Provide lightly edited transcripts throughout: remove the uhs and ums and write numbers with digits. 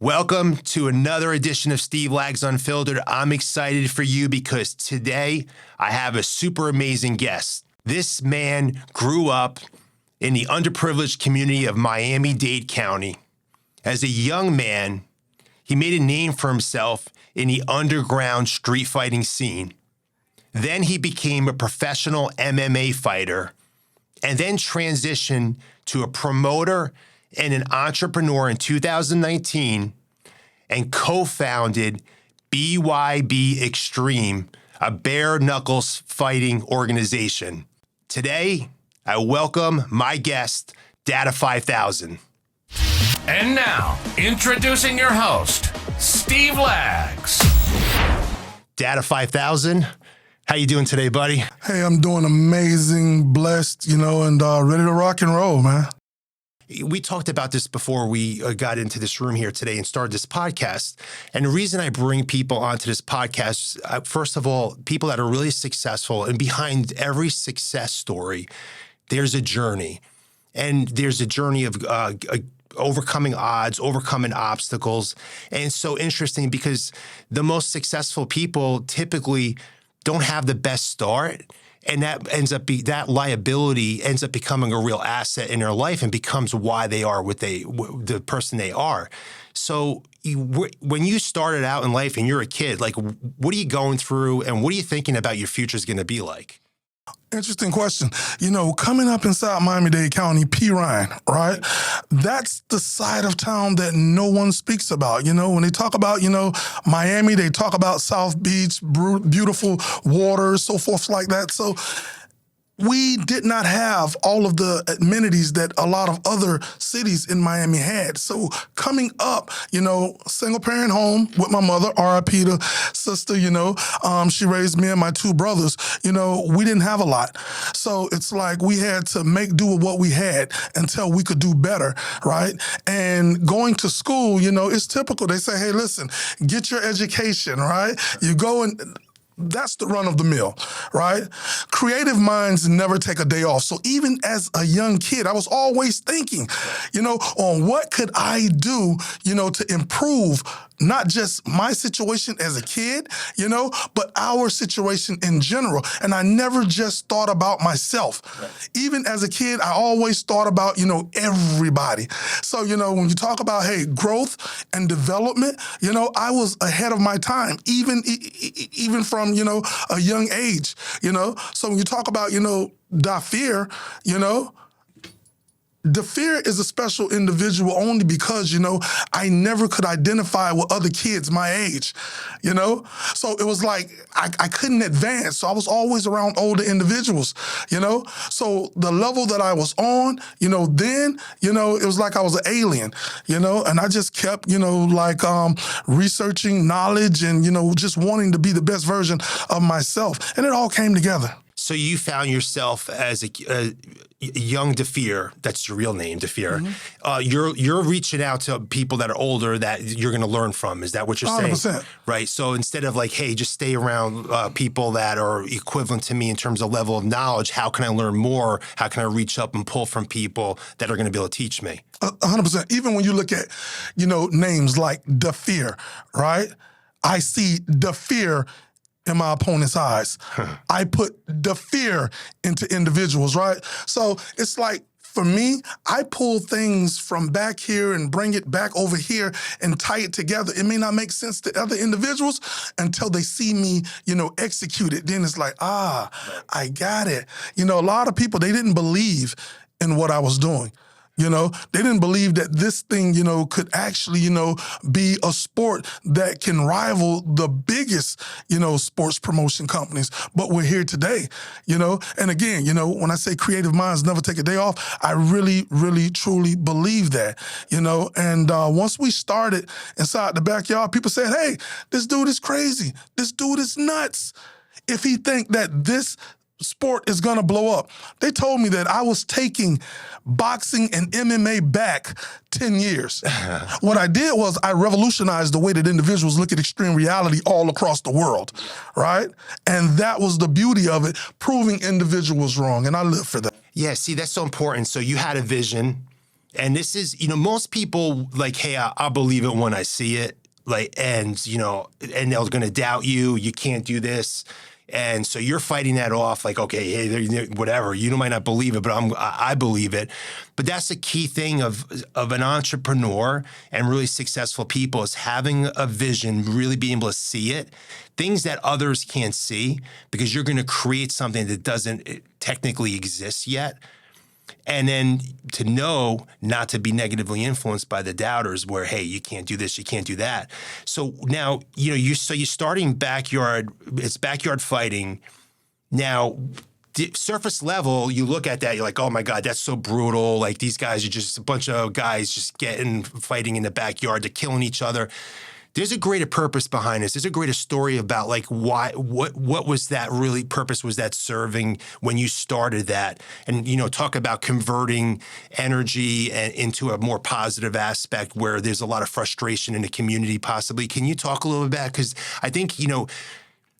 Welcome to another edition of Steve Lags Unfiltered. I'm excited for you because today I have a super amazing guest. This man grew up in the underprivileged community of Miami-Dade County. As a young man, he made a name for himself in the underground street fighting scene. Then he became a professional MMA fighter and then transitioned to a promoter and an entrepreneur in 2019 and co-founded BYB Extreme, a bare knuckles fighting organization. Today, I welcome my guest, Dada 5000. And now, introducing your host, Steve Lags. Dada 5000, how you doing today, buddy? Hey, I'm doing amazing, blessed, and ready to rock and roll, man. We talked about this before we got into this room here today and started this podcast. And the reason I bring people onto this podcast, first of all, people that are really successful, and behind every success story, there's a journey. And there's a journey of overcoming odds, overcoming obstacles. And it's so interesting because the most successful people typically don't have the best start. And that liability ends up becoming a real asset in their life and becomes why they are the person they are. So when you started out in life and you're a kid, like, what are you going through and what are you thinking about your future is going to be like? Interesting question. Coming up inside Miami-Dade County, P. Ryan, right? That's the side of town that no one speaks about. When they talk about, Miami, they talk about South Beach, beautiful water, so forth like that. So we did not have all of the amenities that a lot of other cities in Miami had. So coming up, single parent home with my mother, R.I.P. to sister, she raised me and my two brothers. We didn't have a lot. So it's like we had to make do with what we had until we could do better, right? And going to school, it's typical. They say, hey, listen, get your education, right? You go and that's the run of the mill, right? Creative minds never take a day off. So even as a young kid, I was always thinking, on what could I do, to improve not just my situation as a kid, but our situation in general. And I never just thought about myself. Right. Even as a kid, I always thought about, everybody. So, when you talk about, hey, growth and development, I was ahead of my time, even from, a young age, So when you talk about, Dafir, Dafir is a special individual only because, I never could identify with other kids my age, So it was like I couldn't advance. So I was always around older individuals, So the level that I was on, then, it was like I was an alien, and I just kept, researching knowledge and, just wanting to be the best version of myself. And it all came together. So you found yourself as a young Dafir, that's your real name, Dafir. Mm-hmm. You're reaching out to people that are older that you're going to learn from. Is that what you're 100%. saying? Right. So instead of like, hey, just stay around people that are equivalent to me in terms of level of knowledge, how can I learn more? How can I reach up and pull from people that are going to be able to teach me? 100%. Even when you look at, names like Dafir, right? I see Dafir in my opponent's eyes. I put the fear into individuals, right? So it's like, for me, I pull things from back here and bring it back over here and tie it together. It may not make sense to other individuals until they see me, execute it. Then it's like, I got it. A lot of people, they didn't believe in what I was doing. They didn't believe that this thing, could actually, be a sport that can rival the biggest, sports promotion companies. But we're here today, And again, when I say creative minds never take a day off, I really, really, truly believe that, And once we started inside the backyard, people said, hey, this dude is crazy. This dude is nuts. If he think that this sport is going to blow up. They told me that I was taking boxing and MMA back 10 years. What I did was I revolutionized the way that individuals look at extreme reality all across the world, right? And that was the beauty of it, proving individuals wrong, and I live for that. Yeah, see, that's so important. So you had a vision, And this is, most people like, hey, I'll believe it when I see it. Like, and they're going to doubt you. You can't do this. And so you're fighting that off like, okay, hey, whatever. You might not believe it, but I believe it. But that's the key thing of an entrepreneur and really successful people is having a vision, really being able to see it, things that others can't see, because you're going to create something that doesn't technically exist yet. And then to know not to be negatively influenced by the doubters where, hey, you can't do this, you can't do that. So now, you're starting backyard, it's backyard fighting. Now, surface level, you look at that, you're like, oh my God, that's so brutal. Like these guys are just a bunch of guys just fighting in the backyard, they're killing each other. There's a greater purpose behind this. There's a greater story about like what was that really purpose was that serving when you started that, and talk about converting energy into a more positive aspect where there's a lot of frustration in the community. Possibly, can you talk a little bit about, because I think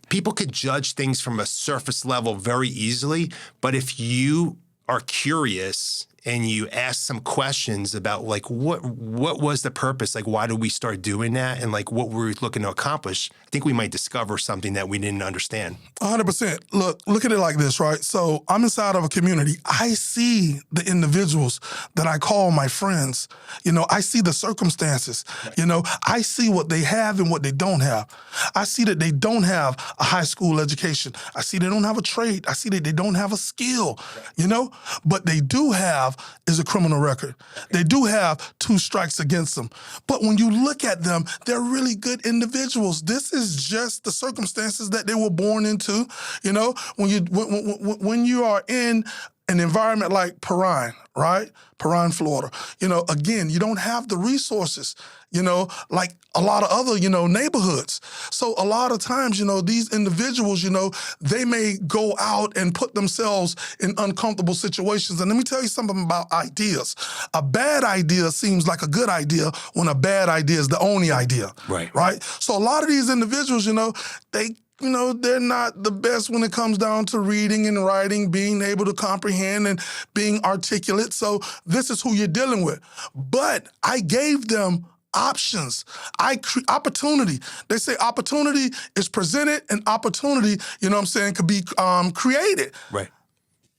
people could judge things from a surface level very easily, but if you are curious and you ask some questions about like what was the purpose, like why did we start doing that, and like what we're looking to accomplish, I think we might discover something that we didn't understand. 100%. Look at it like this, right? So I'm inside of a community. I see the individuals that I call my friends. I see the circumstances. Right. I see what they have and what they don't have. I see that they don't have a high school education. I see they don't have a trade. I see that they don't have a skill, right. But they do have is a criminal record. They do have 2 strikes against them. But when you look at them, they're really good individuals. This is just the circumstances that they were born into. When you are in an environment like Perrine, right? Perrine, Florida. Again, you don't have the resources, like a lot of other, neighborhoods. So a lot of times, these individuals, they may go out and put themselves in uncomfortable situations. And let me tell you something about ideas. A bad idea seems like a good idea when a bad idea is the only idea. Right. Right? So a lot of these individuals, they're not the best when it comes down to reading and writing, being able to comprehend and being articulate. So this is who you're dealing with. But I gave them options, opportunity. They say opportunity is presented and opportunity, could be created. Right.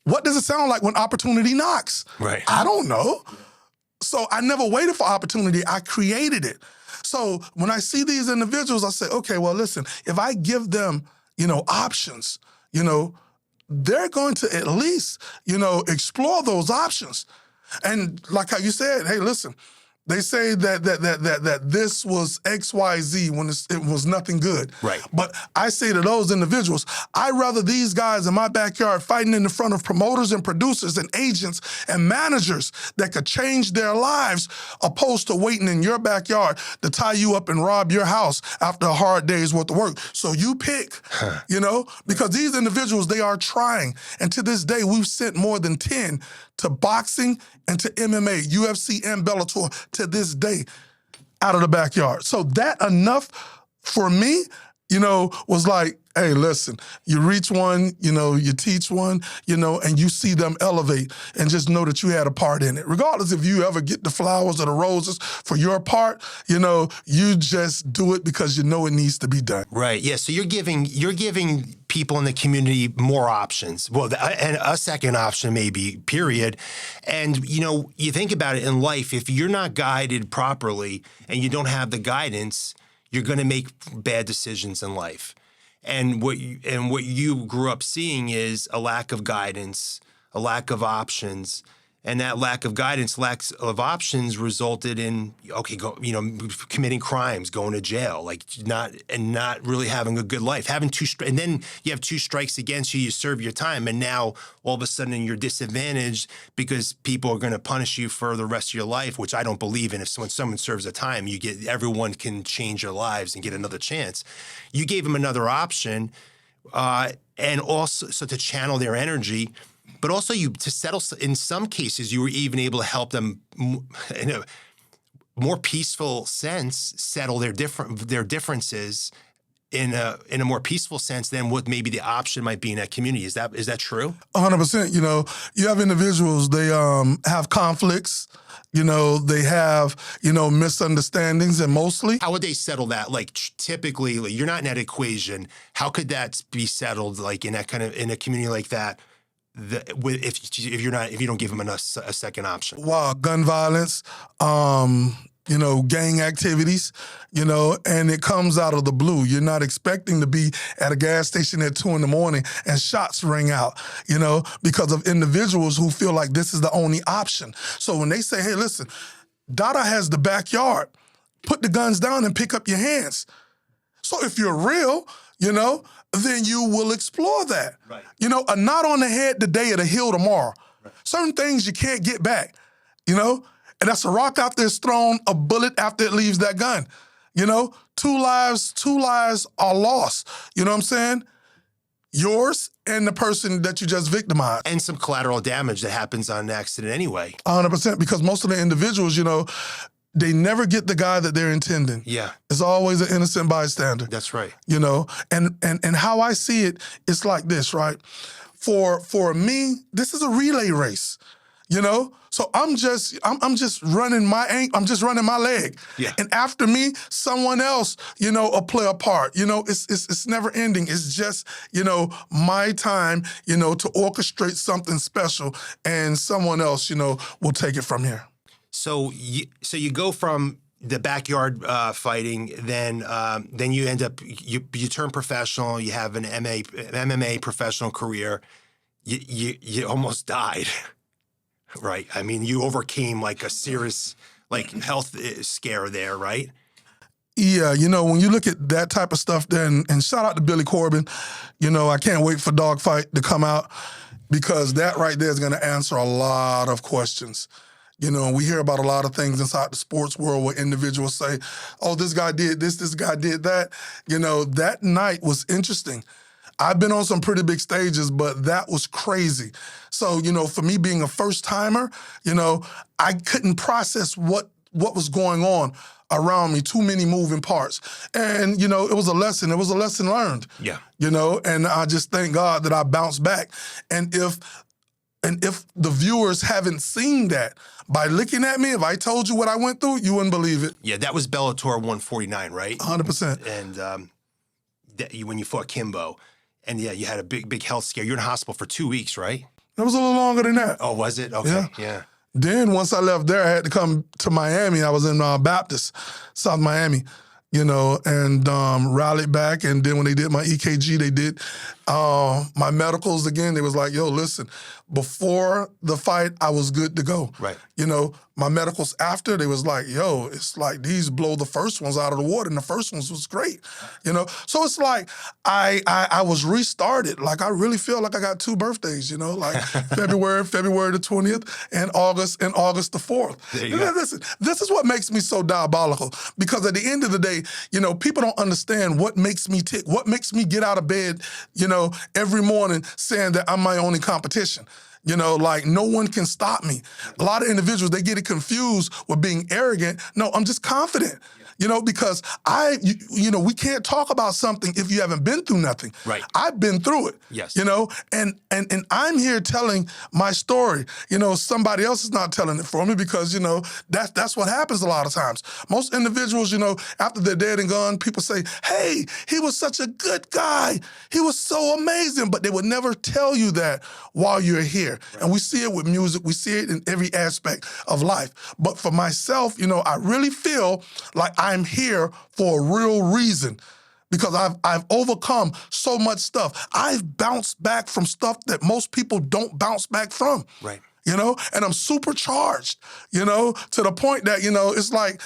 What does it sound like when opportunity knocks? Right. I don't know. So I never waited for opportunity. I created it. So when I see these individuals, I say, okay, well, listen, if I give them, options, they're going to at least, explore those options. And like how you said, hey, listen, they say that this was XYZ when it was nothing good. Right. But I say to those individuals, I'd rather these guys in my backyard fighting in the front of promoters and producers and agents and managers that could change their lives, opposed to waiting in your backyard to tie you up and rob your house after a hard day's worth of work. So you pick, because these individuals, they are trying. And to this day, we've sent more than 10 to boxing and to MMA, UFC, and Bellator to this day out of the backyard. So that enough for me, was like, hey, listen, you reach one, you teach one, and you see them elevate, and just know that you had a part in it. Regardless if you ever get the flowers or the roses for your part, you just do it because it needs to be done. Right. Yeah. So you're giving people in the community more options. Well, and a second option maybe, period. And, you think about it in life, if you're not guided properly and you don't have the guidance, you're going to make bad decisions in life. And what you grew up seeing is a lack of guidance, a lack of options, and that lack of guidance, lack of options resulted in committing crimes, going to jail, not really having a good life, having and then you have 2 strikes against you, you serve your time, and now all of a sudden you're disadvantaged because people are going to punish you for the rest of your life, which I don't believe in. When someone serves a time, everyone can change their lives and get another chance. You gave them another option, and also so to channel their energy. But also to settle, in some cases, you were even able to help them in a more peaceful sense settle their differences in a more peaceful sense than what maybe the option might be in that community. Is that true? 100%. You know, you have individuals, they have conflicts, you know, they have, you know, misunderstandings, and mostly. How would they settle that? Like typically, like, you're not in that equation. How could that be settled, like in that kind of in a community like that? If you don't give them a second option. Wow, gun violence, you know, gang activities, you know, and it comes out of the blue. You're not expecting to be at a gas station at 2 a.m. and shots ring out, you know, because of individuals who feel like this is the only option. So when they say, hey, listen, Dada has the backyard, put the guns down and pick up your hands. So if you're real, you know, then you will explore that. Right. You know, a knot on the head today, it'll heal tomorrow. Right. Certain things you can't get back, you know? And that's a rock after it's thrown, a bullet after it leaves that gun. You know, two lives are lost. You know what I'm saying? Yours and the person that you just victimized. And some collateral damage that happens on an accident anyway. 100%, because most of the individuals, you know, they never get the guy that they're intending. Yeah. It's always an innocent bystander. That's right. You know, and how I see it, it's like this, right? For me, this is a relay race. You know, so I'm just running my leg. Yeah. And after me, someone else, you know, will play a part. You know, it's never ending. It's just, you know, my time, you know, to orchestrate something special, and someone else, you know, will take it from here. So you go from the backyard fighting, then you end up you turn professional. You have an MMA professional career. You almost died. Right. I mean, you overcame like a serious like health scare there, right? Yeah, you know, when you look at that type of stuff, then, and shout out to Billy Corbin, you know, I can't wait for Dogfight to come out, because that right there is going to answer a lot of questions. You know, we hear about a lot of things inside the sports world where individuals say, oh, this guy did this guy did that. You know, that night was interesting. I've been on some pretty big stages, but that was crazy. So, you know, for me being a first timer, you know, I couldn't process what was going on around me, too many moving parts. And, you know, it was a lesson. It was a lesson learned. Yeah. You know, and I just thank God that I bounced back. And if the viewers haven't seen that, by looking at me, if I told you what I went through, you wouldn't believe it. Yeah, that was Bellator 149, right? 100%. And when you fought Kimbo. And yeah, you had a big health scare. You're in hospital for 2 weeks, right? It was a little longer than that. Oh, was it? Okay, yeah. Then once I left there, I had to come to Miami. I was in Baptist, South Miami, you know, and rallied back. And then when they did my EKG, they did my medicals again. They was like, yo, listen, before the fight, I was good to go. Right. You know, my medicals after, they was like, yo, it's like these blow the first ones out of the water, and the first ones was great. You know, so it's like I was restarted. Like I really feel like I got 2 birthdays, you know, like February the 20th and August the 4th. There you go. Listen, this is what makes me so diabolical, because at the end of the day, you know, people don't understand what makes me tick, what makes me get out of bed, you know, every morning saying that I'm my only competition. You know, like no one can stop me. A lot of individuals, they get it confused with being arrogant. No, I'm just confident. You know, because you know, we can't talk about something if you haven't been through nothing. Right. I've been through it. Yes. You know, and I'm here telling my story. You know, somebody else is not telling it for me, because, you know, that's what happens a lot of times. Most individuals, you know, after they're dead and gone, people say, hey, he was such a good guy. He was so amazing. But they would never tell you that while you're here. Right. And we see it with music. We see it in every aspect of life. But for myself, you know, I really feel like I'm here for a real reason, because I've overcome so much stuff. I've bounced back from stuff that most people don't bounce back from. Right. You know, and I'm supercharged, you know, to the point that, you know, it's like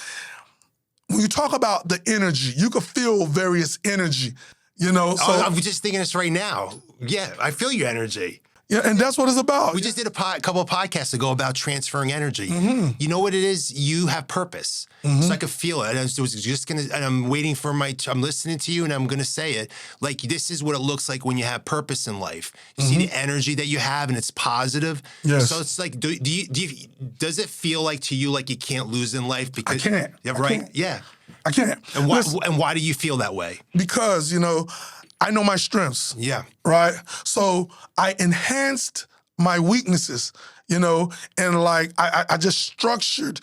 when you talk about the energy, you can feel various energy, you know. So I'm just thinking this right now. Yeah, I feel your energy. Yeah, and that's what it's about. We just did a couple of podcasts ago about transferring energy. Mm-hmm. You know what it is? You have purpose. Mm-hmm. So I could feel it. And I was just going to, and I'm waiting for I'm listening to you and I'm going to say it. Like, this is what it looks like when you have purpose in life. You see the energy that you have and it's positive. Yes. So it's like, does it feel like to you like you can't lose in life? Because I can't. Yeah, right? I can't. Yeah. I can't. And why? Listen, And why do you feel that way? because, I know my strengths. Yeah. Right? So I enhanced my weaknesses, and like I just structured,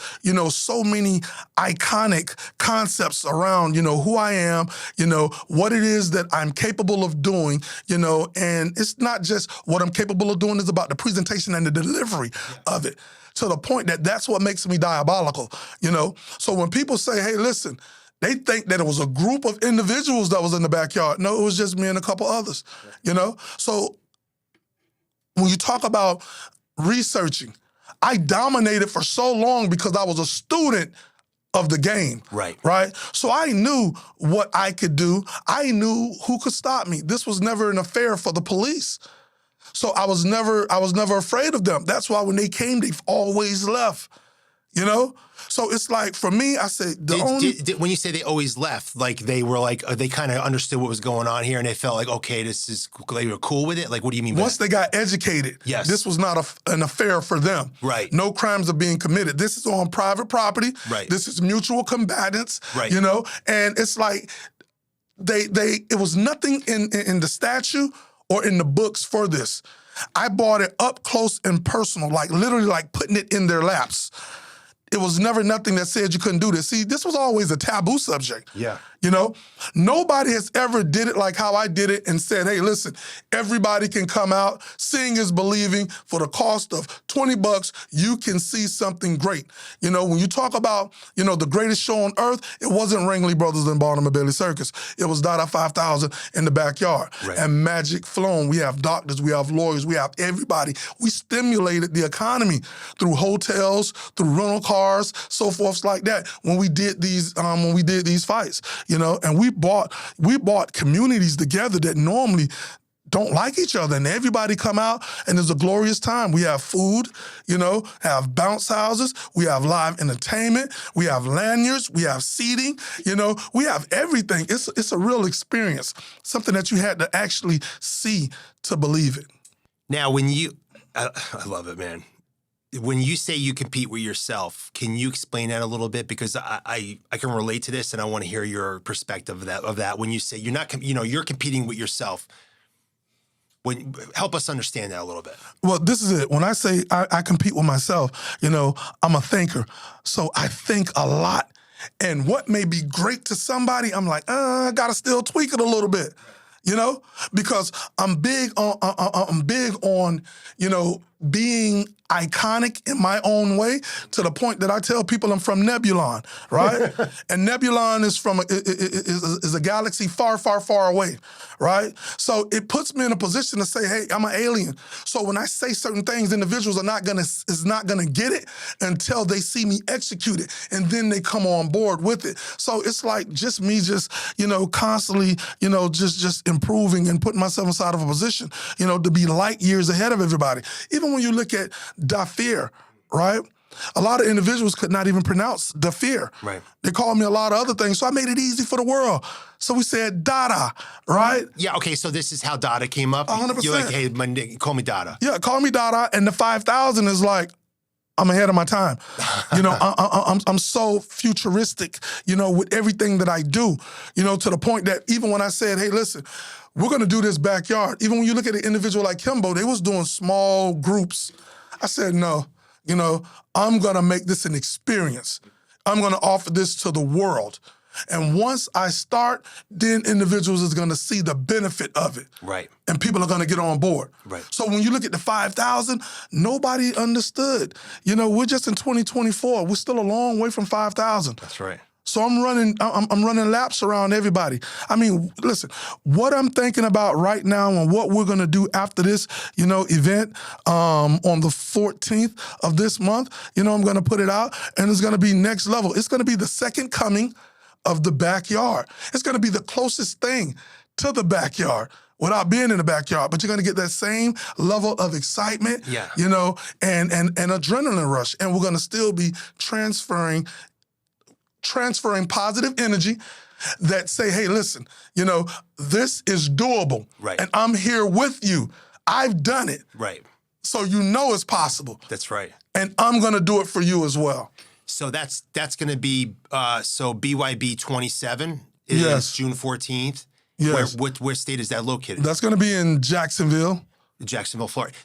so many iconic concepts around, who I am, what it is that I'm capable of doing, and it's not just what I'm capable of doing, it's about the presentation and the delivery of it, to the point that that's what makes me diabolical, So when people say, hey, listen, they think that it was a group of individuals that was in the backyard. No, it was just me and a couple others, So when you talk about researching, I dominated for so long because I was a student of the game. Right. Right? So I knew what I could do. I knew who could stop me. This was never an affair for the police. So I was never afraid of them. That's why when they came, they've always left. So it's like, for me, I said, when you say they always left, like they were like, they kind of understood what was going on here and they felt like, okay, they were cool with it? Like, what do you mean by once that? they got educated, Yes. this was not an affair for them. Right. No crimes are being committed. This is on private property. Right. This is mutual combatants. Right. And it's like, it was nothing in the statute or in the books for this. I brought it up close and personal, like literally like putting it in their laps. It was never nothing that said you couldn't do this. See, this was always a taboo subject. Yeah. Nobody has ever did it like how I did it and said, hey, listen, everybody can come out. Seeing is believing. For the cost of $20, you can see something great. When you talk about, the greatest show on earth, it wasn't Ringley Brothers and Baltimore Bailey Circus. It was Dada 5000 in the backyard. Right. And Magic Flown. We have doctors, we have lawyers, we have everybody. We stimulated the economy through hotels, through rental cars, so forth like that. When we did these fights, and we brought communities together that normally don't like each other, and everybody come out, and it's a glorious time. We have food, have bounce houses, we have live entertainment, we have lanyards, we have seating, we have everything. It's a real experience, something that you had to actually see to believe it. Now, I love it, man. When you say you compete with yourself, can you explain that a little bit? Because I can relate to this, and I want to hear your perspective of that. When you say you're not, you're competing with yourself. Help us understand that a little bit. Well, this is it. When I say I compete with myself, I'm a thinker, so I think a lot. And what may be great to somebody, I'm like, I gotta still tweak it a little bit, because I'm big on, being iconic in my own way, to the point that I tell people I'm from Nebulon, right? And Nebulon is a galaxy far, far, far away, right? So it puts me in a position to say, hey, I'm an alien. So when I say certain things, individuals is not gonna get it until they see me execute it, and then they come on board with it. So it's like just me, constantly, just improving and putting myself inside of a position, to be light years ahead of everybody. Even when you look at Dafir, right? A lot of individuals could not even pronounce Dafir. Right. They called me a lot of other things, so I made it easy for the world. So we said Dada, right? Yeah, okay, so this is how Dada came up? 100%. You're like, hey, call me Dada. Yeah, call me Dada, and the 5000 is like, I'm ahead of my time. I'm so futuristic, with everything that I do, to the point that even when I said, hey, listen, we're gonna do this backyard, even when you look at an individual like Kimbo, they was doing small groups. I said, no, I'm gonna make this an experience. I'm gonna offer this to the world. And once I start, then individuals is gonna see the benefit of it. Right. And people are gonna get on board. Right. So when you look at the 5,000, nobody understood. We're just in 2024. We're still a long way from 5,000. That's right. So I'm running laps around everybody. I mean, listen, what I'm thinking about right now and what we're gonna do after this, event on the 14th of this month, I'm gonna put it out, and it's gonna be next level. It's gonna be the second coming of the backyard. It's gonna be the closest thing to the backyard without being in the backyard, but you're gonna get that same level of excitement, yeah. And adrenaline rush. And we're gonna still be transferring positive energy that say, hey, listen, this is doable. Right. And I'm here with you. I've done it. Right. So it's possible. That's right. And I'm gonna do it for you as well. So that's going to be so BYB 27 is Yes. June 14th. Yes. Where state is that located? That's going to be in Jacksonville. Jacksonville, Florida.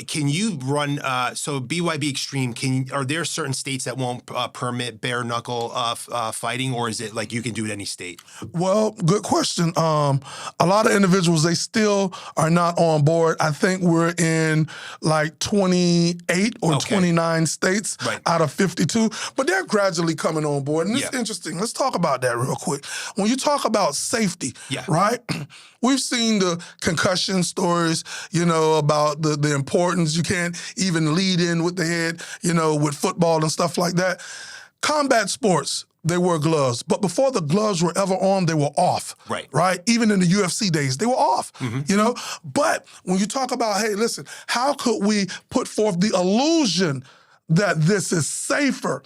Can you run so BYB Extreme? Are there certain states that won't permit bare knuckle fighting, or is it like you can do it any state? Well, good question. A lot of individuals, they still are not on board. I think we're in like 28 or 29 states out of 52, but they're gradually coming on board. And it's interesting. Let's talk about that real quick. When you talk about safety, right? We've seen the concussion stories, about the importance. You can't even lead in with the head, with football and stuff like that. Combat sports, they wear gloves. But before the gloves were ever on, they were off. Right? Even in the UFC days, they were off, But when you talk about, hey, listen, how could we put forth the illusion that this is safer?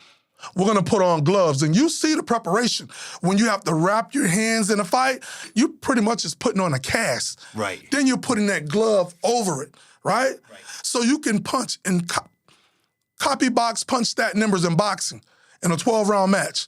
We're going to put on gloves. And you see the preparation. When you have to wrap your hands in a fight, you pretty much is putting on a cast. Right. Then you're putting that glove over it, right? So you can punch and copy box, punch stat numbers in boxing in a 12-round match.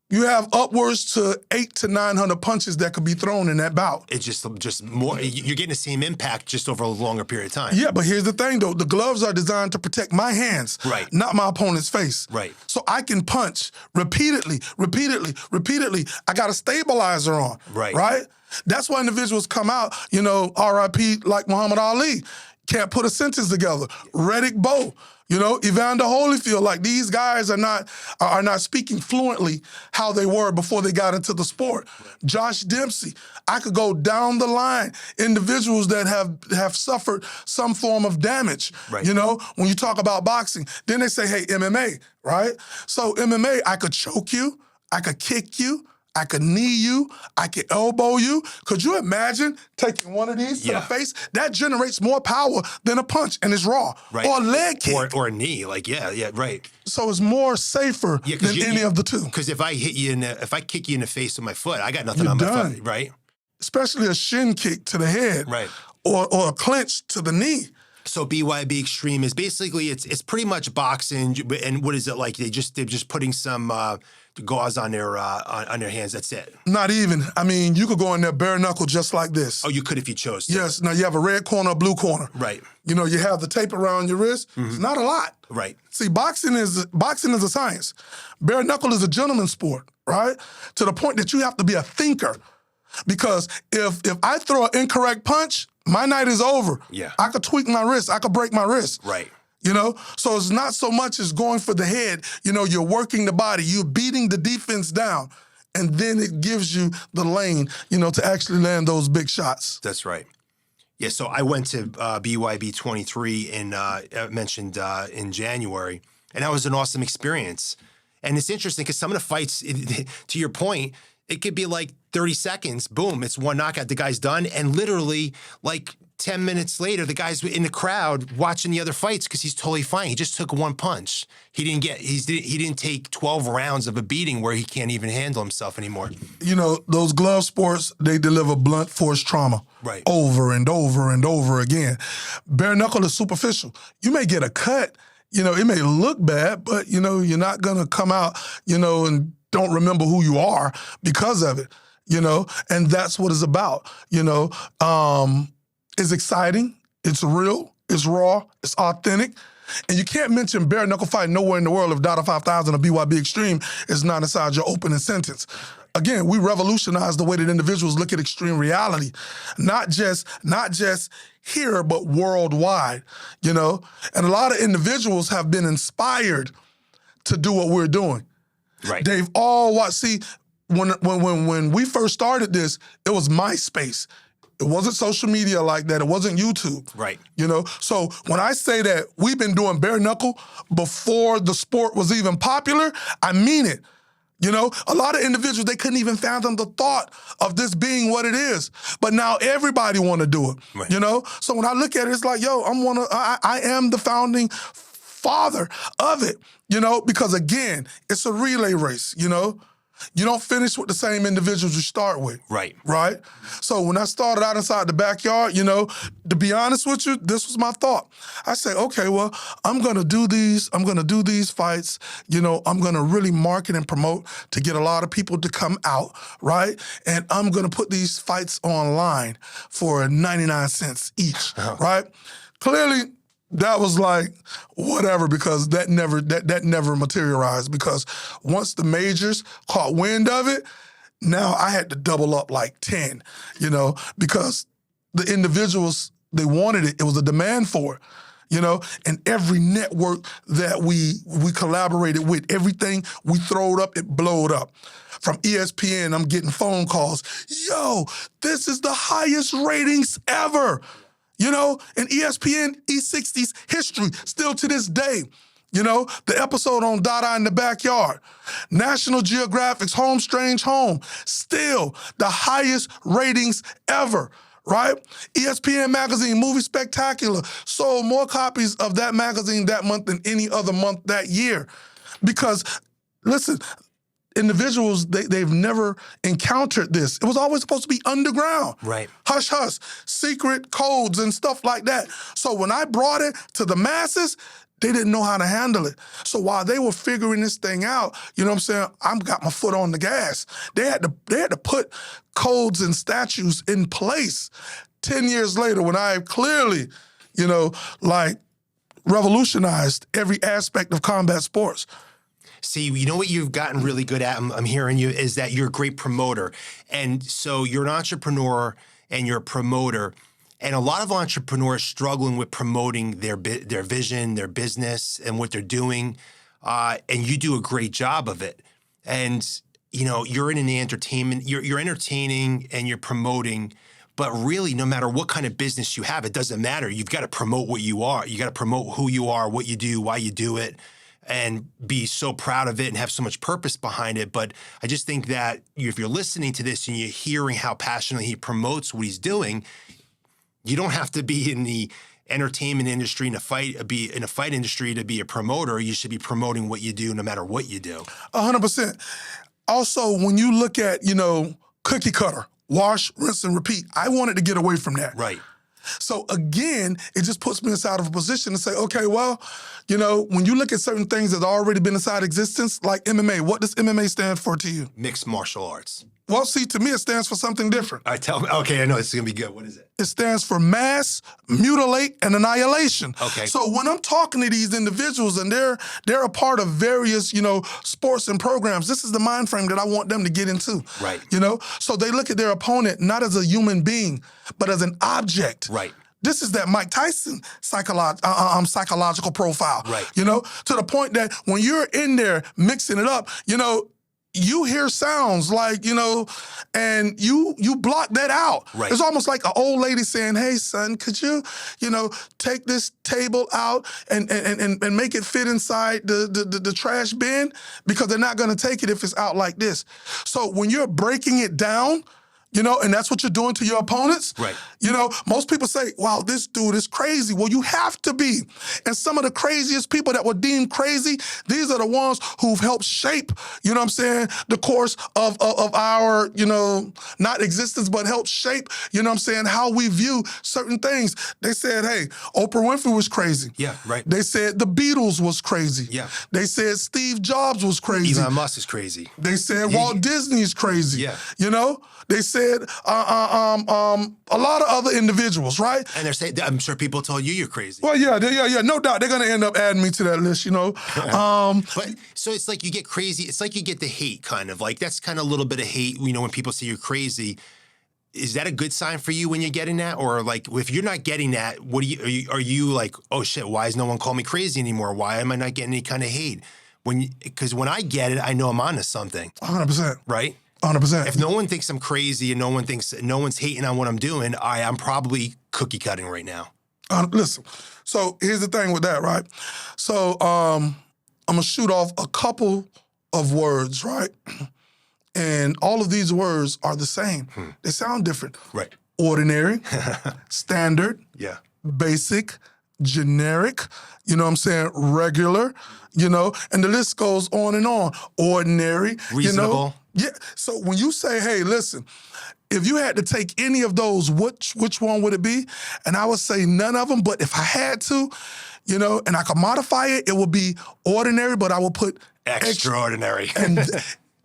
You have upwards to 800 to 900 punches that could be thrown in that bout. It's just more. You're getting the same impact just over a longer period of time. Yeah, but here's the thing, though. The gloves are designed to protect my hands, not my opponent's face. So I can punch repeatedly. I got a stabilizer on, right? That's why individuals come out, RIP like Muhammad Ali, can't put a sentence together. Reddick Bowe. Evander Holyfield, like these guys are not speaking fluently how they were before they got into the sport. Josh Dempsey, I could go down the line. Individuals that have suffered some form of damage. When you talk about boxing, then they say, hey, MMA, right? So MMA, I could choke you, I could kick you, I could knee you, I could elbow you. Could you imagine taking one of these to the face? That generates more power than a punch, and it's raw. Or a leg kick. Or a knee, right. So it's more safer than any of the two. Because if I kick you in the face with my foot, I got nothing on my foot, right? Especially a shin kick to the head. Or a clinch to the knee. So BYB Extreme is basically it's pretty much boxing, and what is it like? They're just putting some gauze on their hands. That's it. Not even. I mean, you could go in there bare knuckle just like this. Oh, you could if you chose to. Yes. Now you have a red corner, a blue corner. Right. You have the tape around your wrist. It's not a lot. Right. See, boxing is a science. Bare knuckle is a gentleman's sport, right? To the point that you have to be a thinker, because if I throw an incorrect punch, my night is over. I could tweak my wrist. I could break my wrist. Right. So it's not so much as going for the head. You're working the body. You're beating the defense down. And then it gives you the lane, to actually land those big shots. That's right. Yeah, so I went to BYB 23 mentioned in January, and that was an awesome experience. And it's interesting because some of the fights, to your point, it could be like 30 seconds, boom, it's one knockout, the guy's done, and literally like 10 minutes later, the guy's in the crowd watching the other fights because he's totally fine. He just took one punch. He didn't take 12 rounds of a beating where he can't even handle himself anymore. Those glove sports, they deliver blunt force trauma over and over and over again. Bare knuckle is superficial. You may get a cut, it may look bad, but you're not gonna come out, and don't remember who you are because of it, and that's what it's about, It's exciting, it's real, it's raw, it's authentic, and you can't mention bare knuckle fight nowhere in the world if Dada 5000 or BYB Extreme is not inside your opening sentence. Again, we revolutionized the way that individuals look at extreme reality, not just here, but worldwide, And a lot of individuals have been inspired to do what we're doing. Right. They've all watched. See, when we first started this, it was MySpace. It wasn't social media like that. It wasn't YouTube. Right. So when I say that we've been doing bare knuckle before the sport was even popular, I mean it. A lot of individuals, they couldn't even fathom the thought of this being what it is. But now everybody want to do it. Right. So when I look at it, it's like, I am the founding father of it, because again, it's a relay race, you don't finish with the same individuals you start with. Right. Right? So when I started out inside the backyard, to be honest with you, this was my thought. I said, okay, well, I'm gonna do these fights, I'm gonna really market and promote to get a lot of people to come out, right? And I'm gonna put these fights online for 99 cents each, right? Clearly, that was like whatever, because that never materialized, because once the majors caught wind of it, now I had to double up like 10, because the individuals, they wanted it. It was a demand for it, and every network that we collaborated with, everything we throwed up, it blowed up. From ESPN, I'm getting phone calls. Yo, this is the highest ratings ever. In ESPN E60's history, still to this day, the episode on Dada in the backyard, National Geographic's Home Strange Home, still the highest ratings ever, right? ESPN magazine, Movie Spectacular, sold more copies of that magazine that month than any other month that year. Because, listen, individuals, they've never encountered this. It was always supposed to be underground. Right. Hush, hush, secret codes and stuff like that. So when I brought it to the masses, they didn't know how to handle it. So while they were figuring this thing out, I got my foot on the gas. They had to put codes and statutes in place. 10 years later, when I clearly, revolutionized every aspect of combat sports. See, you know what you've gotten really good at, I'm hearing you, is that you're a great promoter. And so you're an entrepreneur and you're a promoter. And a lot of entrepreneurs struggling with promoting their vision, their business, and what they're doing. And you do a great job of it. And, you're in the entertainment, you're entertaining and you're promoting. But really, no matter what kind of business you have, it doesn't matter. You've got to promote what you are. You got to promote who you are, what you do, why you do it, and be so proud of it and have so much purpose behind it. But I just think that if you're listening to this and you're hearing how passionately he promotes what he's doing, you don't have to be in the entertainment industry be in a fight industry to be a promoter. You should be promoting what you do no matter what you do. 100%. Also, when you look at, cookie cutter, wash, rinse, and repeat, I wanted to get away from that. Right. So again, it just puts me inside of a position to say, okay, well, when you look at certain things that have already been inside existence, like MMA, what does MMA stand for to you? Mixed martial arts. Well, see, to me, it stands for something different. Tell me. Okay, I know this is going to be good. What is it? It stands for mass, mutilate, and annihilation. Okay. So when I'm talking to these individuals and they're a part of various, sports and programs, this is the mind frame that I want them to get into. Right. So they look at their opponent not as a human being, but as an object. Right. This is that Mike Tyson psychological profile. Right. To the point that when you're in there mixing it up, you hear sounds like, and you block that out. Right. It's almost like an old lady saying, hey, son, could you, take this table out and make it fit inside the trash bin? Because they're not going to take it if it's out like this. So when you're breaking it down, and that's what you're doing to your opponents. Right. Most people say, wow, this dude is crazy. Well, you have to be. And some of the craziest people that were deemed crazy, these are the ones who've helped shape, the course of our, not existence, but helped shape, how we view certain things. They said, hey, Oprah Winfrey was crazy. Yeah, right. They said the Beatles was crazy. Yeah. They said Steve Jobs was crazy. Elon Musk is crazy. They said Walt Disney's crazy. Yeah. They said a lot of other individuals, right? And they're saying, I'm sure people told you're crazy. Well, yeah, no doubt. They're going to end up adding me to that list, But so it's like you get crazy. It's like you get the hate, kind of. Like that's kind of a little bit of hate, when people say you're crazy. Is that a good sign for you when you're getting that? Or like, if you're not getting that, are you like, oh shit, why is no one calling me crazy anymore? Why am I not getting any kind of hate? Because when I get it, I know I'm onto something. 100%. Right? 100%. If no one thinks I'm crazy and no one's hating on what I'm doing, I'm probably cookie cutting right now. Listen, so here's the thing with that, right? So I'm going to shoot off a couple of words, right? And all of these words are the same. They sound different. Right. Ordinary, standard, Yeah. basic, generic, regular, and the list goes on and on. Ordinary, Reasonable. Yeah. So when you say, hey, listen, if you had to take any of those, which one would it be? And I would say none of them. But if I had to, and I could modify it, it would be ordinary, but I would put extraordinary. And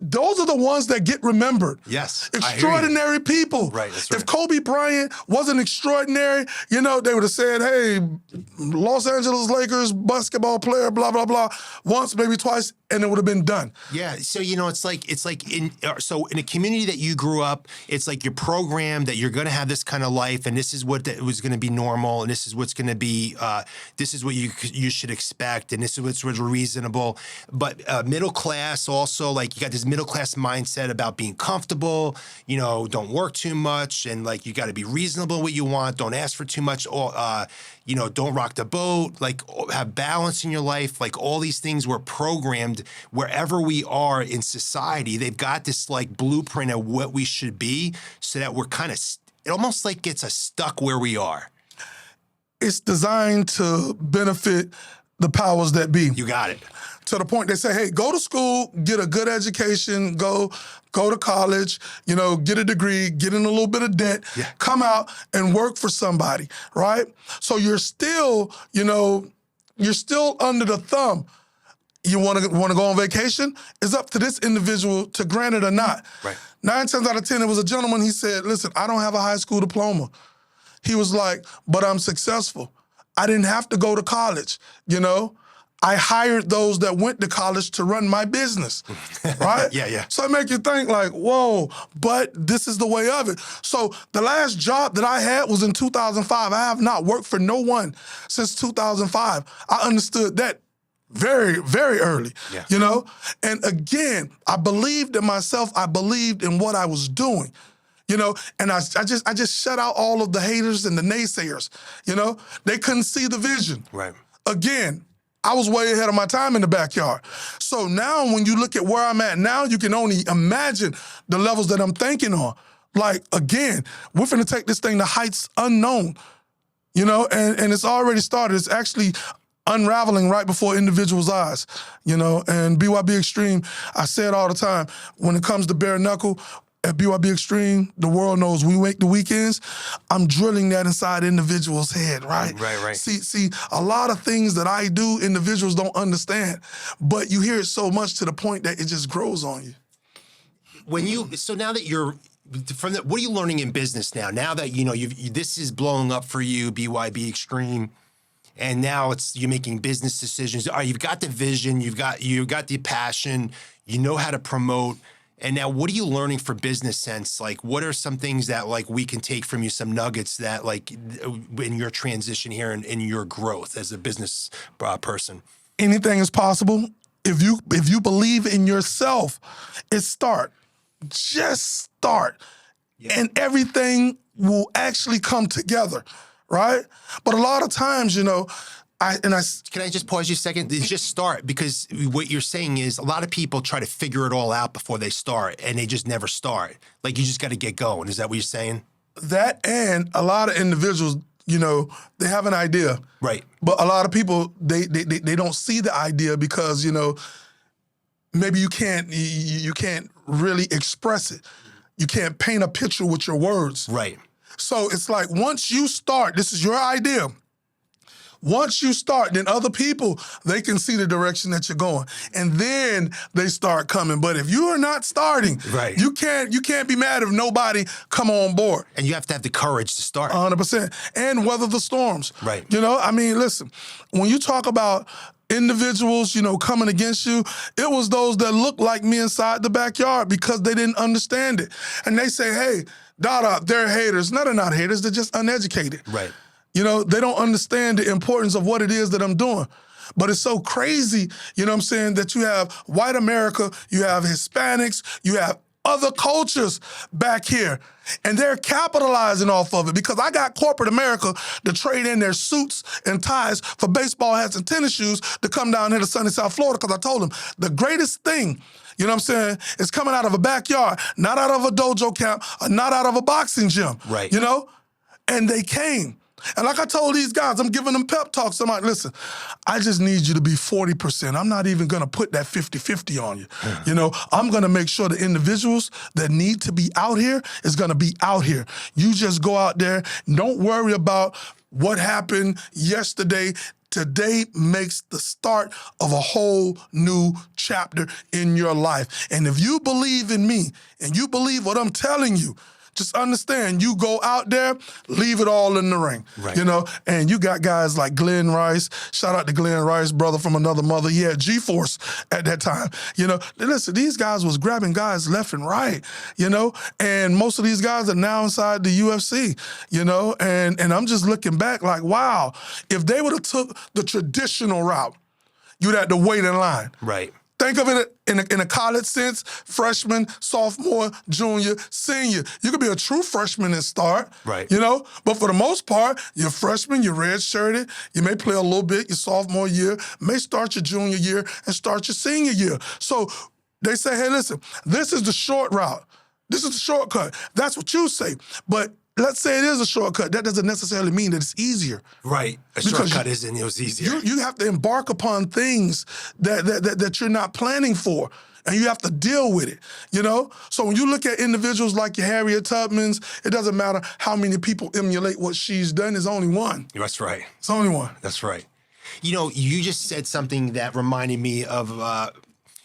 those are the ones that get remembered. Yes. Extraordinary people. Right, that's right. If Kobe Bryant wasn't extraordinary, they would have said, hey, Los Angeles Lakers basketball player, blah, blah, blah, once, maybe twice, and it would have been done. Yeah. So, it's like in a community that you grew up, it's like you're programmed that you're going to have this kind of life, and this is what was going to be normal, and this is what's going to be, this is what you should expect, and this is what's reasonable. But middle class also, like you got this middle class mindset about being comfortable, don't work too much, and like you got to be reasonable in what you want, don't ask for too much, or don't rock the boat, like have balance in your life, like all these things were programmed wherever we are in society. They've got this like blueprint of what we should be, so that we're kind of, it almost like gets us stuck where we are. It's designed to benefit the powers that be. You got it. To the point they say, hey, go to school, get a good education, go to college, get a degree, get in a little bit of debt, come out and work for somebody, right? So you're still, you're still under the thumb. You want to go on vacation? It's up to this individual to grant it or not. Right. 9 times out of 10, it was a gentleman, he said, listen, I don't have a high school diploma. He was like, but I'm successful. I didn't have to go to college, I hired those that went to college to run my business, right? Yeah. So it make you think like, whoa, but this is the way of it. So the last job that I had was in 2005. I have not worked for no one since 2005. I understood that very, very early, And again, I believed in myself. I believed in what I was doing. And I just shut out all of the haters and the naysayers. They couldn't see the vision. Right. Again, I was way ahead of my time in the backyard. So now when you look at where I'm at now, you can only imagine the levels that I'm thinking on. Like, again, we're finna take this thing to heights unknown, and it's already started. It's actually unraveling right before individuals' eyes, and BYB Extreme, I say it all the time, when it comes to bare knuckle, at BYB Extreme, the world knows we make the weekends. I'm drilling that inside individuals' head, right? Right. See, a lot of things that I do, individuals don't understand, but you hear it so much to the point that it just grows on you. So now that you're what are you learning in business now? Now that this is blowing up for you, BYB Extreme, and now you're making business decisions. All right, you've got the vision, you've got the passion, you know how to promote. And now, what are you learning for business sense? Like, what are some things that like we can take from you, some nuggets that like in your transition here and in your growth as a business person? Anything is possible. If you believe in yourself, start. Just start. Yeah. And everything will actually come together, right? But a lot of times, can I just pause you a second? Just start, because what you're saying is a lot of people try to figure it all out before they start, and they just never start. Like, you just got to get going. Is that what you're saying? That, and a lot of individuals, they have an idea. Right. But a lot of people, they don't see the idea because, maybe you can't really express it. You can't paint a picture with your words. Right. So it's like, once you start, this is your idea. Once you start, then other people, they can see the direction that you're going. And then they start coming. But if you are not starting, right, you can't be mad if nobody come on board. And you have to have the courage to start. 100%. And weather the storms. Right. Listen, when you talk about individuals, coming against you, it was those that looked like me inside the backyard because they didn't understand it. And they say, hey, Dada, they're haters. No, they're not haters. They're just uneducated. Right. They don't understand the importance of what it is that I'm doing. But it's so crazy, that you have white America, you have Hispanics, you have other cultures back here, and they're capitalizing off of it because I got corporate America to trade in their suits and ties for baseball hats and tennis shoes to come down here to sunny South Florida because I told them the greatest thing, is coming out of a backyard, not out of a dojo camp, or not out of a boxing gym. Right. And they came. And like I told these guys, I'm giving them pep talks. I'm like, listen, I just need you to be 40%. I'm not even going to put that 50-50 on you. You know, I'm going to make sure the individuals that need to be out here is going to be out here. You just go out there. Don't worry about what happened yesterday. Today makes the start of a whole new chapter in your life. And if you believe in me and you believe what I'm telling you, just understand, you go out there, leave it all in the ring, you know? And you got guys like Glenn Rice. Shout out to Glenn Rice, brother from another mother. He had G-Force at that time. You know, listen, these guys was grabbing guys left and right, you know? And most of these guys are now inside the UFC, you know? And I'm just looking back like, wow, if they would have took the traditional route, you'd have to wait in line. Right. Think of it in a college sense, freshman, sophomore, junior, senior. You could be a true freshman and start, you know? But for the most part, you're freshman, you're red-shirted, you may play a little bit your sophomore year, may start your junior year and start your senior year. So they say, hey, listen, this is the short route. This is the shortcut. That's what you say. But let's say it is a shortcut. That doesn't necessarily mean that it's easier. Right. A shortcut isn't. It was easier. You have to embark upon things that you're not planning for, and you have to deal with it, you know? So when you look at individuals like your Harriet Tubmans, it doesn't matter how many people emulate what she's done. There's only one. That's right. It's only one. That's right. You know, you just said something that reminded me of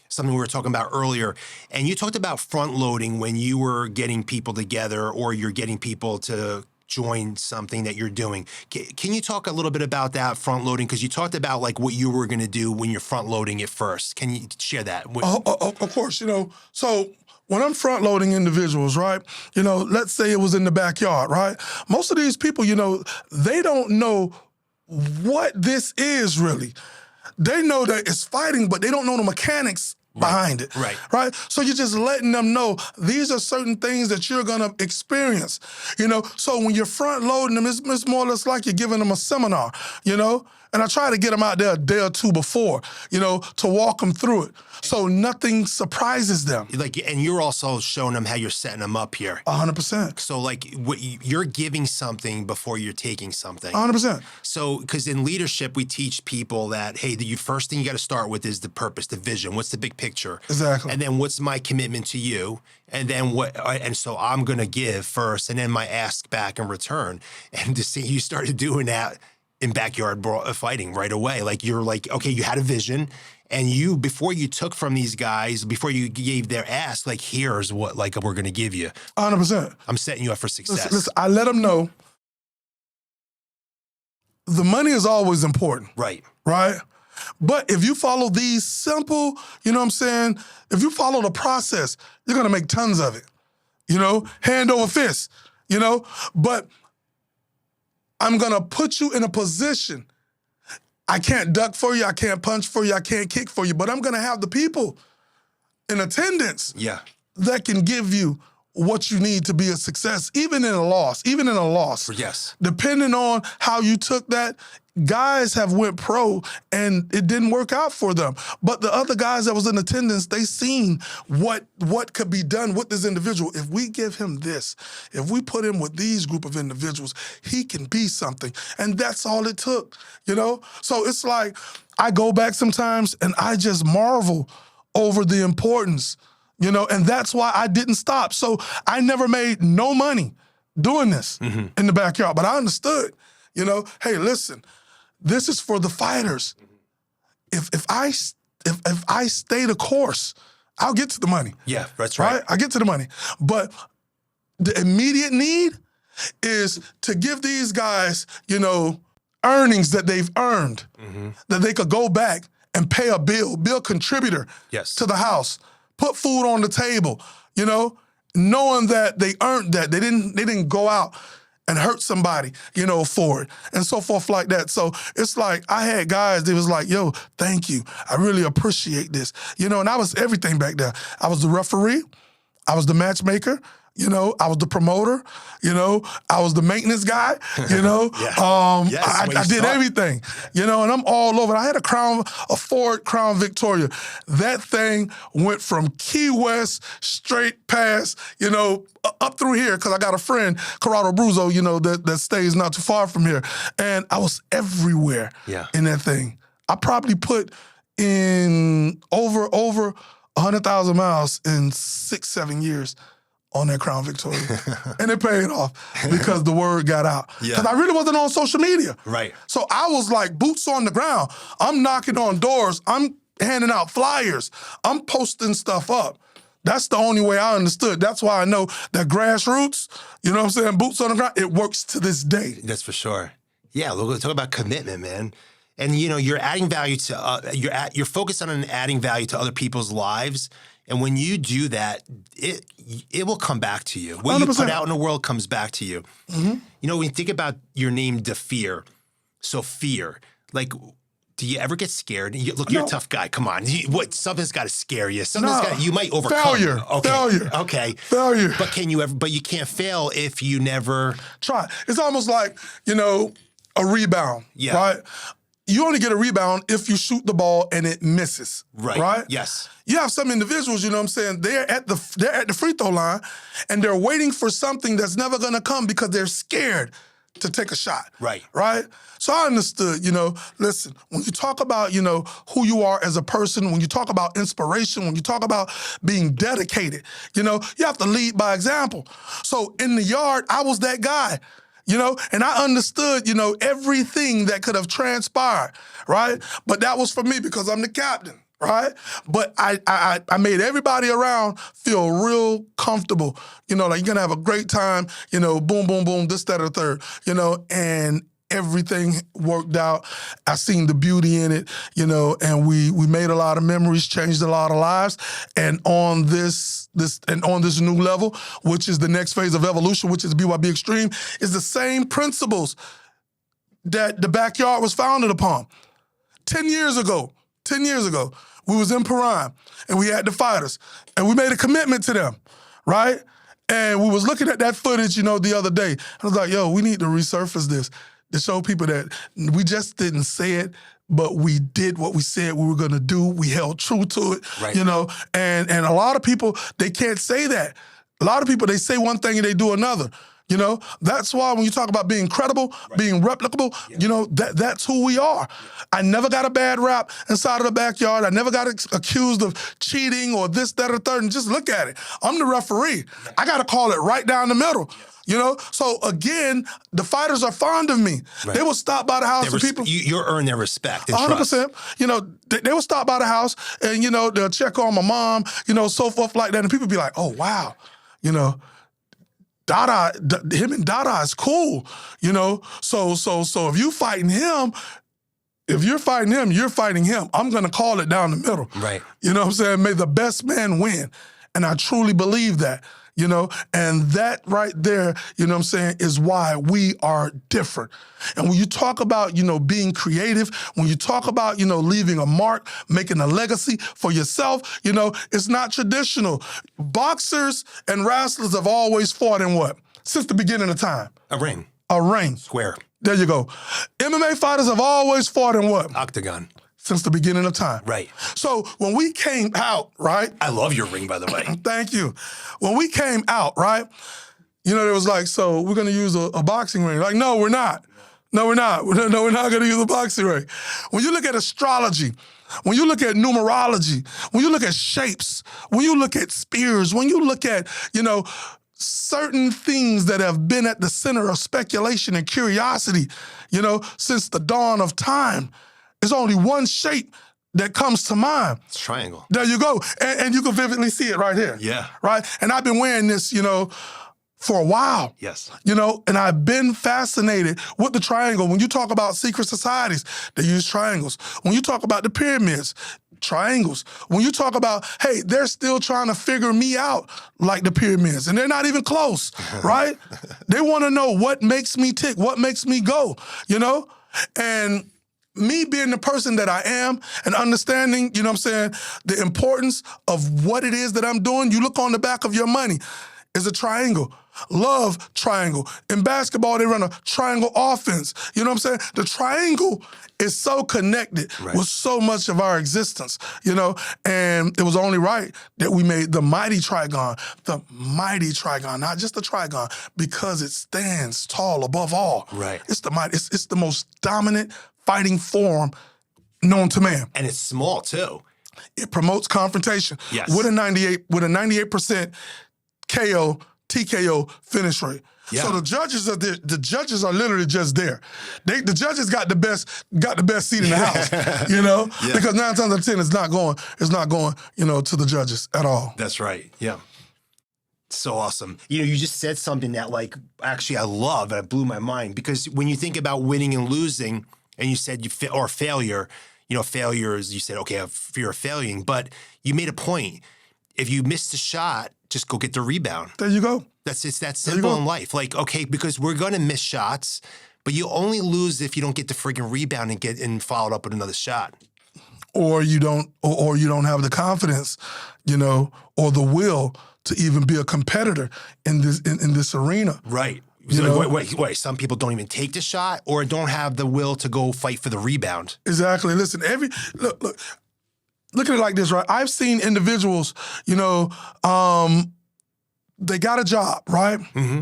something we were talking about earlier. And you talked about front loading when you were getting people together or you're getting people to join something that you're doing. Can you talk a little bit about that front loading? Because you talked about like what you were going to do when you're front loading it first. Can you share that? Of course, you know. So when I'm front loading individuals, right, you know, let's say it was in the backyard, right? Most of these people, you know, they don't know what this is really. They know that it's fighting, but they don't know the mechanics behind it, right? So you're just letting them know these are certain things that you're gonna experience, you know? So when you're front loading them, it's more or less like you're giving them a seminar, you know? And I try to get them out there a day or two before, you know, to walk them through it. So nothing surprises them. Like, and you're also showing them how you're setting them up here. 100%. So like you're giving something before you're taking something. 100%. So, because in leadership, we teach people that, hey, the first thing you got to start with is the purpose, the vision. What's the big picture? Exactly. And then what's my commitment to you? And then and so I'm going to give first and then my ask back in return. And to see you started doing that in backyard fighting right away. Like you're like, okay, you had a vision and you, before you took from these guys, before you gave their ask, like, here's what like we're going to give you. 100%. I'm setting you up for success. Listen, I let them know the money is always important. Right. Right? But if you follow these simple, you know what I'm saying? If you follow the process, you're going to make tons of it. You know, hand over fist, you know? But I'm going to put you in a position. I can't duck for you. I can't punch for you. I can't kick for you. But I'm going to have the people in attendance that can give you what you need to be a success, even in a loss, Yes. Depending on how you took that, guys have went pro and it didn't work out for them. But the other guys that was in attendance, they seen what could be done with this individual. If we give him this, if we put him with these group of individuals, he can be something. And that's all it took, you know? So it's like, I go back sometimes and I just marvel over the importance, you know, and that's why I didn't stop. So I never made no money doing this in the backyard, but I understood, you know, hey, listen, this is for the fighters. If I stay the course, I'll get to the money. Yeah, that's right. I get to the money. But the immediate need is to give these guys, you know, earnings that they've earned, that they could go back and pay a bill contributor to the house, put food on the table, you know, knowing that they earned that. They didn't go out and hurt somebody, you know, for it, and so forth like that. So it's like, I had guys that was like, yo, thank you. I really appreciate this. You know, and I was everything back there. I was the referee. I was the matchmaker. You know, I was the promoter. You know, I was the maintenance guy. You know, Yes, I did everything. You know, and I'm all over. I had a Ford Crown Victoria. That thing went from Key West straight past, you know, up through here because I got a friend, Corrado Bruzzo, you know, that stays not too far from here, and I was everywhere in that thing. I probably put in over 100,000 miles in 6-7 years on that Crown Victoria. And it paid off because the word got out. Because I really wasn't on social media. Right. So I was like boots on the ground. I'm knocking on doors. I'm handing out flyers. I'm posting stuff up. That's the only way I understood. That's why I know that grassroots, you know what I'm saying, boots on the ground, it works to this day. That's for sure. Yeah, look, talk about commitment, man. And you know, you're adding value to you're focused on adding value to other people's lives. And when you do that, it will come back to you. What 100%. You put out in the world comes back to you. Mm-hmm. You know, when you think about your name, DeFear, so fear, like, do you ever get scared? Look, you're a tough guy. Come on. Something's got to scare you. You might overcome. Failure. Okay. Failure. Okay. Failure. But but you can't fail if you never try. It's almost like, you know, a rebound, right? You only get a rebound if you shoot the ball and it misses. Right? Yes. You have some individuals, you know what I'm saying, they're at the free throw line and they're waiting for something that's never gonna come because they're scared to take a shot. Right? So I understood, you know, listen, when you talk about, you know, who you are as a person, when you talk about inspiration, when you talk about being dedicated, you know, you have to lead by example. So in the yard, I was that guy. You know, and I understood, you know, everything that could have transpired, right? But that was for me because I'm the captain, right? But I made everybody around feel real comfortable. You know, like you're gonna have a great time, you know, boom, boom, boom, this, that, or third, you know, and everything worked out. I seen the beauty in it, you know, and we made a lot of memories, changed a lot of lives. And on this new level, which is the next phase of evolution, which is BYB Extreme, is the same principles that the backyard was founded upon. 10 years ago, we was in Paran and we had the fighters and we made a commitment to them, right? And we was looking at that footage, you know, the other day. I was like, yo, we need to resurface this to show people that we just didn't say it, but we did what we said we were gonna do. We held true to it, you know? And a lot of people, they can't say that. A lot of people, they say one thing and they do another. You know, that's why when you talk about being credible, being replicable, you know, that's who we are. I never got a bad rap inside of the backyard. I never got accused of cheating or this, that, or third. And just look at it. I'm the referee. I got to call it right down the middle. You know, so again, the fighters are fond of me. They will stop by the house and people. You earn their respect and 100%. trust. You know, they will stop by the house and, you know, they'll check on my mom, you know, so forth like that. And people be like, oh, wow, you know, Dada, him and Dada is cool, you know? So if you fighting him, you're fighting him. I'm going to call it down the middle. Right. You know what I'm saying? May the best man win. And I truly believe that. You know, and that right there, you know what I'm saying, is why we are different. And when you talk about, you know, being creative, when you talk about, you know, leaving a mark, making a legacy for yourself, you know, it's not traditional. Boxers and wrestlers have always fought in what? Since the beginning of time. A ring. A ring. Square. There you go. MMA fighters have always fought in what? Octagon. Since the beginning of time. Right. So when we came out, right? I love your ring, by the way. Thank you. When we came out, right? You know, it was like, so we're going to use a boxing ring. Like, no, we're not. No, we're not. No, we're not going to use a boxing ring. When you look at astrology, when you look at numerology, when you look at shapes, when you look at spears, when you look at, you know, certain things that have been at the center of speculation and curiosity, you know, since the dawn of time, there's only one shape that comes to mind. It's triangle. There you go. And you can vividly see it right here. Yeah. Right? And I've been wearing this, you know, for a while. Yes. You know, and I've been fascinated with the triangle. When you talk about secret societies, they use triangles. When you talk about the pyramids, triangles. When you talk about, hey, they're still trying to figure me out like the pyramids, and they're not even close, right? They want to know what makes me tick, what makes me go, you know? And me being the person that I am and understanding, you know what I'm saying, the importance of what it is that I'm doing, you look on the back of your money. is a triangle. Love, triangle. In basketball, they run a triangle offense. You know what I'm saying? The triangle is so connected with so much of our existence, you know? And it was only right that we made the mighty trigon, not just the trigon, because it stands tall above all. Right. It's the mighty, it's the most dominant fighting form known to man. And it's small too. It promotes confrontation. Yes. With a 98% KO, TKO finish rate. Yeah. So the judges are there, the judges are literally just there. The judges got the best seat in the house, you know? Yeah. Because 9 times out of 10 it's not going, you know, to the judges at all. That's right. Yeah. So awesome. You know, you just said something that like actually I love and it blew my mind, because when you think about winning and losing, and you said or failure, you know, failure is, you said, okay, I have fear of failing, but you made a point. If you missed a shot, just go get the rebound. There you go. It's that simple in life. Like, okay, because we're gonna miss shots, but you only lose if you don't get the friggin' rebound and follow it up with another shot. Or you don't have the confidence, you know, or the will to even be a competitor in this arena. Right. You know? Wait, some people don't even take the shot or don't have the will to go fight for the rebound. Exactly. Listen, look at it like this, right? I've seen individuals, you know, they got a job, right? Mm-hmm.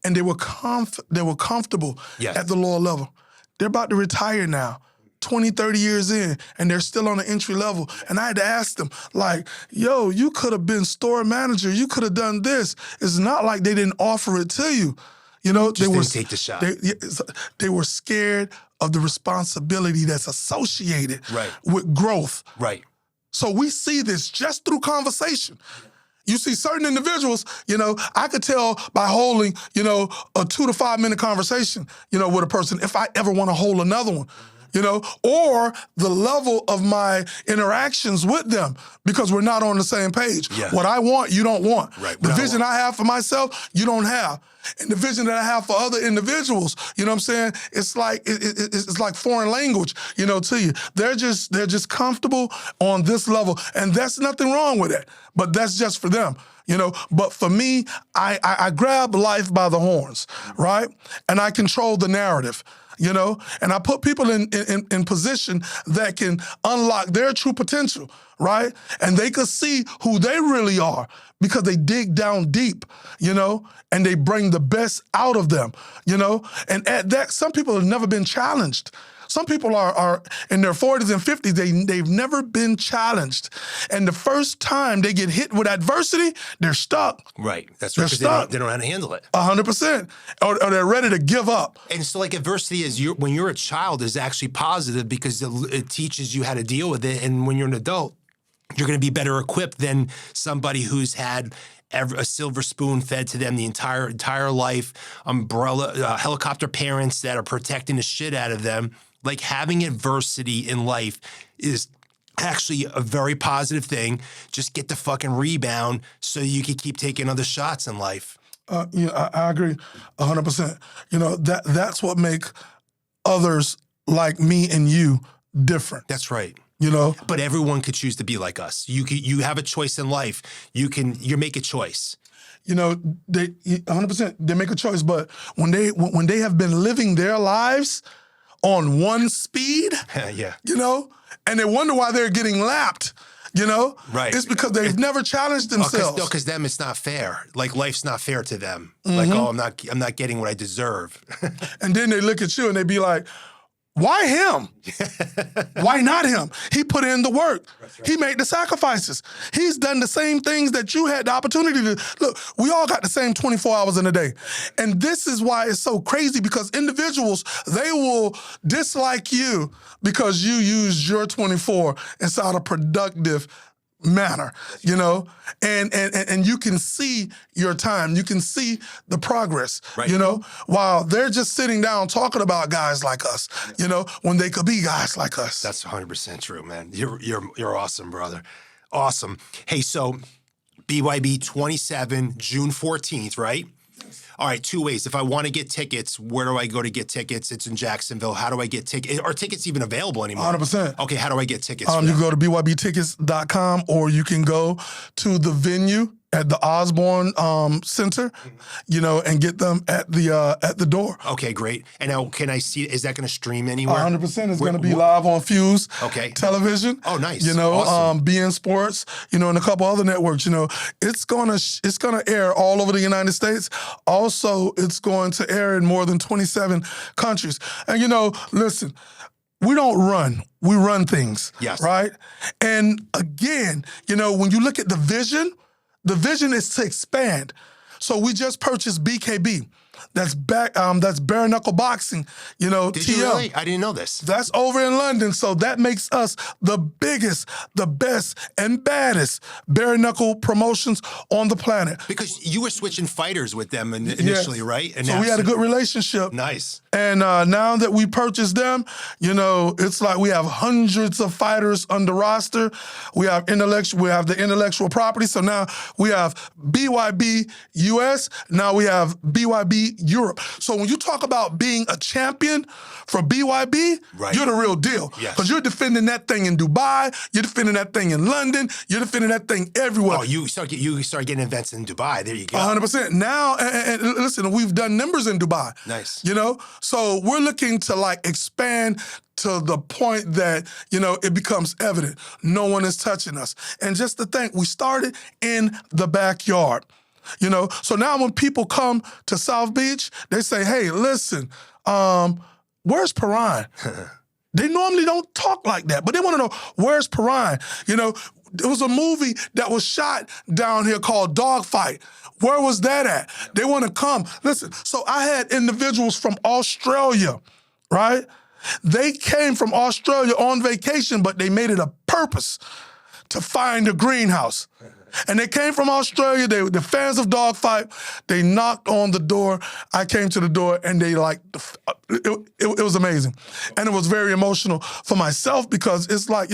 And they were comfortable at the lower level. They're about to retire now, 20, 30 years in, and they're still on the entry level. And I had to ask them, like, yo, you could have been store manager. You could have done this. It's not like they didn't offer it to you. You know, Just didn't take the shot. They were scared of the responsibility that's associated with growth. Right. So we see this just through conversation. You see certain individuals, you know, I could tell by holding, you know, a 2 to 5 minute conversation, you know, with a person if I ever want to hold another one. You know, or the level of my interactions with them, because we're not on the same page. Yeah. What I want, you don't want. Right. The vision I have for myself, you don't have. And the vision that I have for other individuals, you know what I'm saying? It's like it's like foreign language, you know, to you. They're just comfortable on this level, and that's nothing wrong with it. But that's just for them. You know, but for me, I grab life by the horns, right? And I control the narrative. You know, and I put people in position that can unlock their true potential, right? And they can see who they really are because they dig down deep, you know, and they bring the best out of them, you know? And at that, some people have never been challenged. Some people are in their 40s and 50s, they've never been challenged. And the first time they get hit with adversity, they're stuck. Right. That's right. They're stuck. They don't know how to handle it. 100%. Or they're ready to give up. And so like adversity when you're a child is actually positive because it teaches you how to deal with it. And when you're an adult, you're going to be better equipped than somebody who's had a silver spoon fed to them the entire life, helicopter parents that are protecting the shit out of them. Like having adversity in life is actually a very positive thing. Just get the fucking rebound so you can keep taking other shots in life. You know, I agree 100%. You know, that's what make others like me and you different. That's right. You know? But everyone could choose to be like us. You have a choice in life. You make a choice. You know, they 100%, they make a choice, but when they have been living their lives on one speed, you know, and they wonder why they're getting lapped, you know? Right. It's because they've never challenged themselves. Because them, it's not fair. Like, life's not fair to them. Mm-hmm. Like, oh, I'm not getting what I deserve. And then they look at you and they be like, why him? Why not him? He put in the work. Right. He made the sacrifices. He's done the same things that you had the opportunity to. Look, we all got the same 24 hours in a day. And this is why it's so crazy, because individuals, they will dislike you because you used your 24 inside a productive manner, you know, and you can see your time, you can see the progress, you know, while they're just sitting down talking about guys like us, you know, when they could be guys like us. That's 100% true, man. You're awesome, brother. Awesome. Hey, so BYB 27, June 14th, right? All right, 2 ways. If I want to get tickets, where do I go to get tickets? It's in Jacksonville. How do I get tickets? Are tickets even available anymore? 100%. Okay, how do I get tickets? You can go to BYBtickets.com, or you can go to the venue at the Osborne Center, and get them at the door. Okay, great. And now, can I see? Is that going to stream anywhere? 100%. It's going to be live on Fuse television. Oh, nice. Awesome. BN Sports, and a couple other networks. It's gonna air all over the United States. Also, it's going to air in more than 27 countries. And listen, we don't run. We run things. Yes. Right. And again, when you look at the vision is to expand. So we just purchased BKB. That's bare knuckle boxing. Did TL. you really? I didn't know this. That's over in London. So that makes us the biggest, the best, and baddest bare knuckle promotions on the planet. Because you were switching fighters with them initially, right? And so we had a good relationship. Nice. And now that we purchased them, it's like we have hundreds of fighters on the roster. We have the intellectual property. So now we have BYB US. Now we have BYB Europe. So when you talk about being a champion for BYB, you're the real deal. Because you're defending that thing in Dubai, you're defending that thing in London, you're defending that thing everywhere. Oh, you start getting events in Dubai. There you go. 100%. Now, and listen, we've done numbers in Dubai. Nice. So we're looking to expand to the point that, it becomes evident. No one is touching us. And just to think, we started in the backyard. So now when people come to South Beach, they say, hey, listen, where's Perrine? They normally don't talk like that, but they want to know, where's Perrine? There was a movie that was shot down here called Dogfight. Where was that at? They want to come. Listen, so I had individuals from Australia, right? They came from Australia on vacation, but they made it a purpose to find a greenhouse. And they came from Australia. They were the fans of Dogfight. They knocked on the door. I came to the door, and they it was amazing. And it was very emotional for myself because it's like,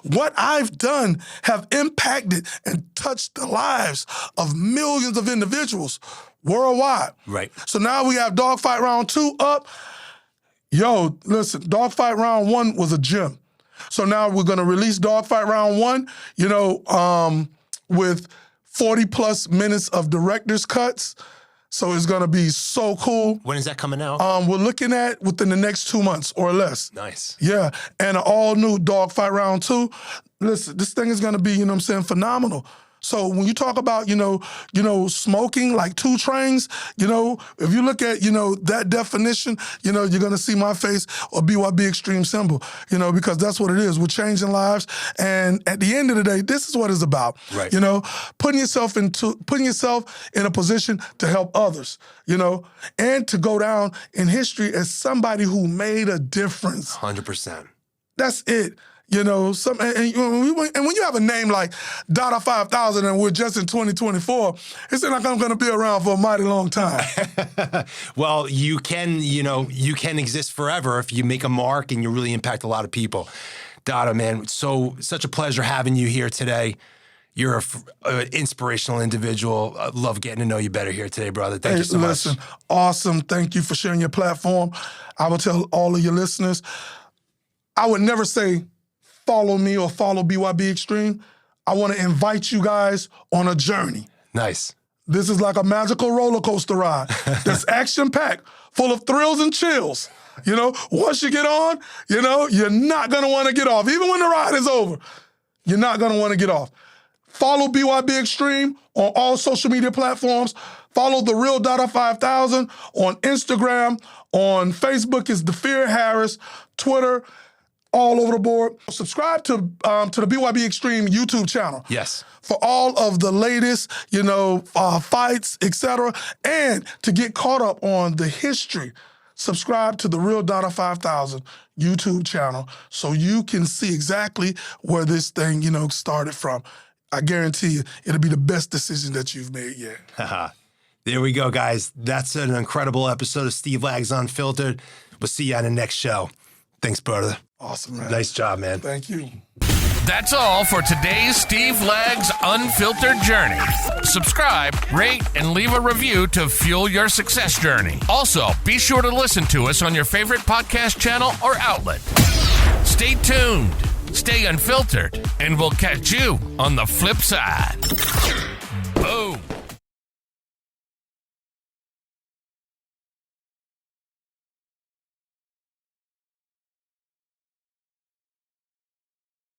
what I've done have impacted and touched the lives of millions of individuals worldwide. Right. So now we have Dogfight Round 2 up. Listen, Dogfight Round 1 was a gem. So now we're going to release Dogfight Round 1, with 40-plus minutes of director's cuts. So it's going to be so cool. When is that coming out? We're looking at within the next 2 months or less. Nice. Yeah. And an all-new Dogfight Round 2. Listen, this thing is going to be, phenomenal. So when you talk about, smoking like 2 Trains, if you look at, that definition, you're going to see my face or BYB Extreme symbol, because that's what it is. We're changing lives. And at the end of the day, this is what it's about. Right. Putting yourself in a position to help others, and to go down in history as somebody who made a difference. 100%. That's it. And when you have a name like Dada 5000 and we're just in 2024, it's like I'm going to be around for a mighty long time. Well, you can exist forever if you make a mark and you really impact a lot of people. Dada, man, such a pleasure having you here today. You're an inspirational individual. I love getting to know you better here today, brother. Thank you so much. Listen, awesome. Thank you for sharing your platform. I will tell all of your listeners, I would never say follow me or follow BYB Extreme. I want to invite you guys on a journey. Nice. This is like a magical roller coaster ride that's action-packed, full of thrills and chills. Once you get on, you're not going to want to get off. Even when the ride is over, you're not going to want to get off. Follow BYB Extreme on all social media platforms. Follow The Real Dada 5000 on Instagram. On Facebook is DeFear Harris. Twitter, all over the board. Subscribe to the BYB Extreme YouTube channel. Yes. For all of the latest, fights, etc. And to get caught up on the history, subscribe to the Real Dada 5000 YouTube channel so you can see exactly where this thing, started from. I guarantee you, it'll be the best decision that you've made yet. There we go, guys. That's an incredible episode of Steve Lags Unfiltered. We'll see you on the next show. Thanks, brother. Awesome, man. Nice job, man. Thank you. That's all for today's Steve Lags Unfiltered journey. Subscribe, rate, and leave a review to fuel your success journey. Also, be sure to listen to us on your favorite podcast channel or outlet. Stay tuned, stay unfiltered, and we'll catch you on the flip side.